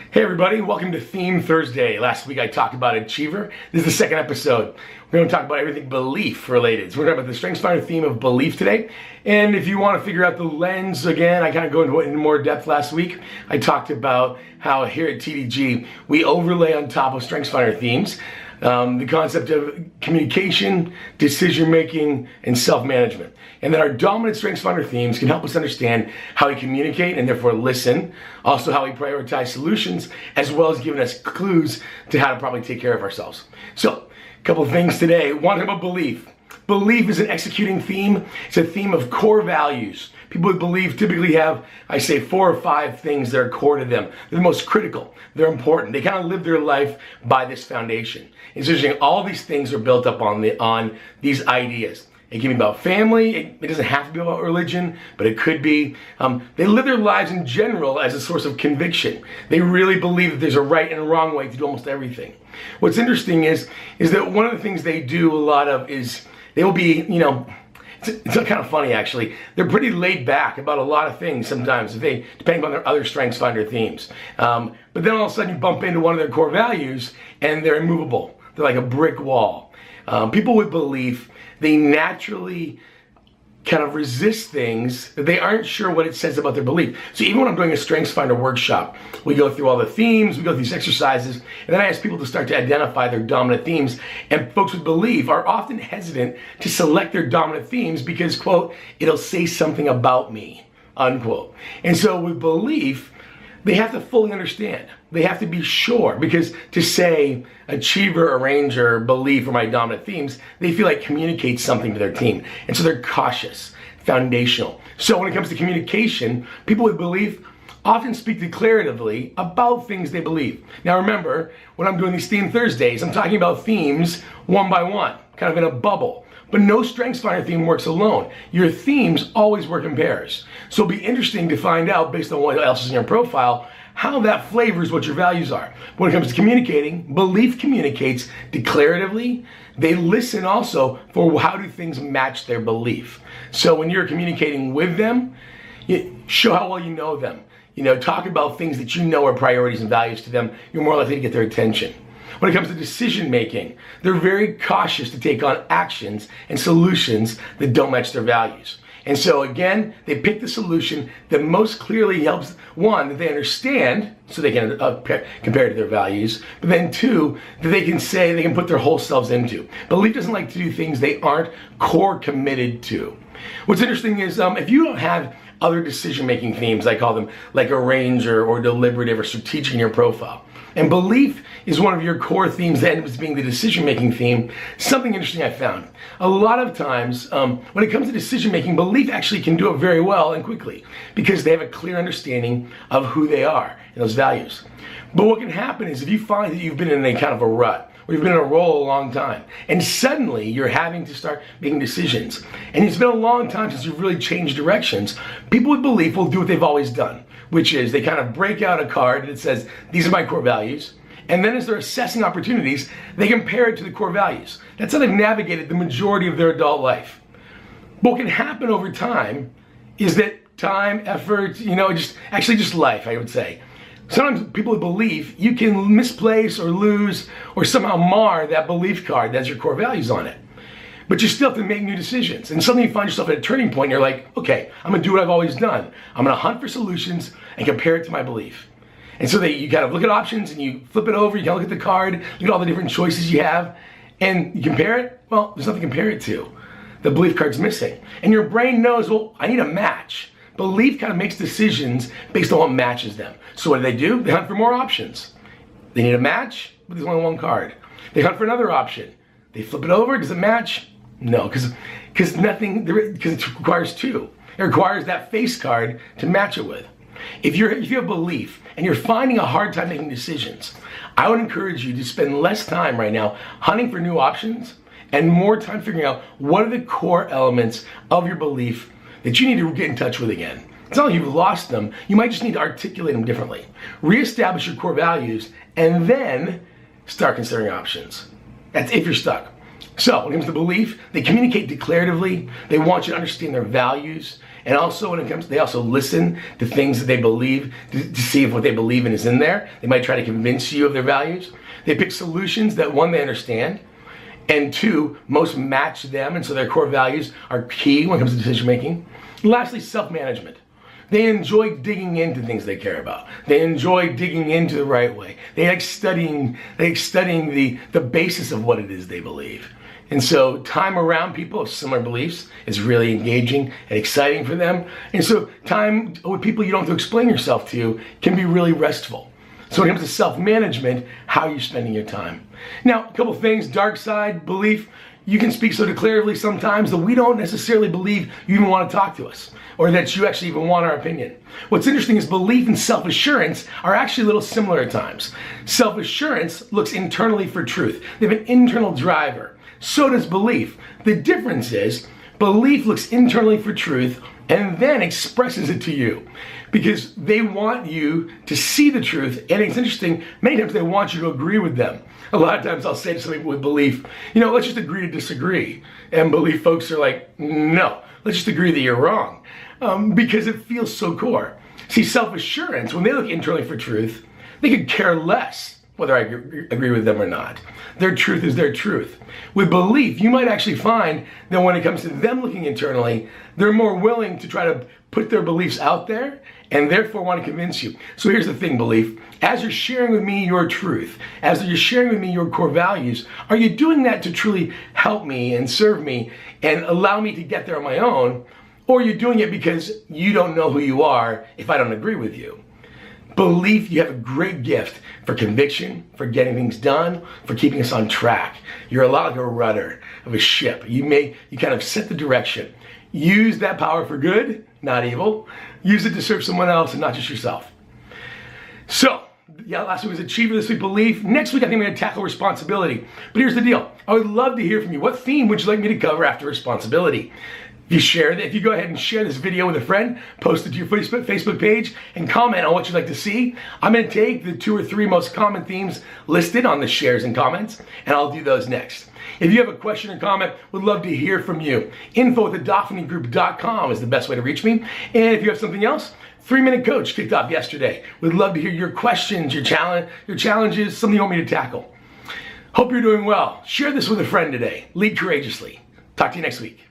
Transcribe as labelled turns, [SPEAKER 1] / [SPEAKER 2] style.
[SPEAKER 1] Hey everybody, welcome to Theme Thursday. Last week I talked about Achiever. This is the second episode. We're going to talk about everything belief related. So we're talking about the StrengthsFinder theme of belief today. And if you want to figure out the lens, again, I kind of go into it in more depth last week. I talked about how here at TDG, we overlay on top of StrengthsFinder themes the concept of communication, decision-making, and self-management. And that our dominant StrengthsFinder themes can help us understand how we communicate and therefore listen, also how we prioritize solutions, as well as giving us clues to how to probably take care of ourselves. So, a couple of things today. One about belief. Belief is an executing theme. It's a theme of core values. People with belief typically have, I say, 4 or 5 things that are core to them. They're the most critical. They're important. They kind of live their life by this foundation. It's interesting. All these things are built up on these ideas. It can be about family. It doesn't have to be about religion, but it could be. They live their lives in general as a source of conviction. They really believe that there's a right and a wrong way to do almost everything. What's interesting is that one of the things they do a lot of is they will be, it's kind of funny actually. They're pretty laid back about a lot of things sometimes, depending on their other StrengthsFinder themes. But then all of a sudden you bump into one of their core values and they're immovable. They're like a brick wall. People with belief, they naturally kind of resist things that they aren't sure what it says about their belief. So even when I'm doing a StrengthsFinder workshop, we go through all the themes, we go through these exercises, and then I ask people to start to identify their dominant themes. And folks with belief are often hesitant to select their dominant themes because, quote, it'll say something about me, unquote. And so with belief, they have to fully understand. They have to be sure, because to say achiever, arranger, belief are my dominant themes, they feel like communicates something to their team. And so they're cautious, foundational. So when it comes to communication, people with belief often speak declaratively about things they believe. Now remember, when I'm doing these Theme Thursdays, I'm talking about themes one by one, kind of in a bubble. But no StrengthsFinder theme works alone. Your themes always work in pairs. So it'll be interesting to find out, based on what else is in your profile, how that flavors what your values are. When it comes to communicating, belief communicates declaratively. They listen also for how do things match their belief. So when you're communicating with them, show how well you know them. Talk about things that you know are priorities and values to them. You're more likely to get their attention. When it comes to decision making, they're very cautious to take on actions and solutions that don't match their values. And so again, they pick the solution that most clearly helps, one, that they understand so they can compare it to their values, but then 2, that they can put their whole selves into. Belief doesn't like to do things they aren't core committed to. What's interesting is if you don't have other decision-making themes, I call them like arranger or deliberative or strategic in your profile, and belief is one of your core themes that ends up being the decision-making theme. Something interesting I found. A lot of times, when it comes to decision-making, belief actually can do it very well and quickly because they have a clear understanding of who they are and those values. But what can happen is if you find that you've been in a kind of a rut, or you've been in a role a long time, and suddenly you're having to start making decisions, and it's been a long time since you've really changed directions, people with belief will do what they've always done, which is they kind of break out a card that says, these are my core values, and then as they're assessing opportunities, they compare it to the core values. That's how they've navigated the majority of their adult life. But what can happen over time is that time, effort, just life, I would say. Sometimes people with belief, you can misplace or lose or somehow mar that belief card that has your core values on it. But you still have to make new decisions. And suddenly you find yourself at a turning point and you're like, okay, I'm gonna do what I've always done. I'm gonna hunt for solutions and compare it to my belief. And so you kind of look at options and you flip it over, you kind of look at the card, look at all the different choices you have, and you compare it, well, there's nothing to compare it to. The belief card's missing. And your brain knows, well, I need a match. Belief kind of makes decisions based on what matches them. So what do? They hunt for more options. They need a match, but there's only one card. They hunt for another option. They flip it over, does it match? No, because it requires 2. It requires that face card to match it with. If you have belief and you're finding a hard time making decisions, I would encourage you to spend less time right now hunting for new options and more time figuring out what are the core elements of your belief that you need to get in touch with again. It's not like you've lost them, you might just need to articulate them differently. Reestablish your core values and then start considering options. That's if you're stuck. So when it comes to belief, they communicate declaratively. They want you to understand their values. And also when it comes, they also listen to things that they believe to see if what they believe in is in there. They might try to convince you of their values. They pick solutions that, one, they understand, and two, most match them, and so their core values are key when it comes to decision making. And lastly, self-management. They enjoy digging into things they care about. They enjoy digging into the right way. They like studying the basis of what it is they believe. And so time around people of similar beliefs is really engaging and exciting for them. And so time with people you don't have to explain yourself to can be really restful. So when it comes to self-management, how are you spending your time? Now, a couple things, dark side, belief. You can speak so declaratively sometimes that we don't necessarily believe you even want to talk to us, or that you actually even want our opinion. What's interesting is belief and self-assurance are actually a little similar at times. Self-assurance looks internally for truth. They have an internal driver. So does belief. The difference is belief looks internally for truth and then expresses it to you because they want you to see the truth. And it's interesting, many times they want you to agree with them. A lot of times I'll say to some people with belief, let's just agree to disagree. And belief folks are like, no, let's just agree that you're wrong. Because it feels so core. See, self-assurance, when they look internally for truth, they could care less whether I agree with them or not. Their truth is their truth. With belief, you might actually find that when it comes to them looking internally, they're more willing to try to put their beliefs out there and therefore want to convince you. So here's the thing, belief. As you're sharing with me your truth, as you're sharing with me your core values, are you doing that to truly help me and serve me and allow me to get there on my own? Or are you doing it because you don't know who you are if I don't agree with you? Belief, you have a great gift for conviction, for getting things done, for keeping us on track. You're a lot like a rudder of a ship. You kind of set the direction. Use that power for good, not evil. Use it to serve someone else and not just yourself. So, last week was achiever, this week belief. Next week I think we're going to tackle responsibility. But here's the deal. I would love to hear from you. What theme would you like me to cover after responsibility? If you go ahead and share this video with a friend, post it to your Facebook page, and comment on what you'd like to see, I'm going to take the 2 or 3 most common themes listed on the shares and comments, and I'll do those next. If you have a question or comment, would love to hear from you. info@thedoffney.com is the best way to reach me. And if you have something else, 3-Minute Coach kicked off yesterday. Would love to hear your questions, your challenges, something you want me to tackle. Hope you're doing well. Share this with a friend today. Lead courageously. Talk to you next week.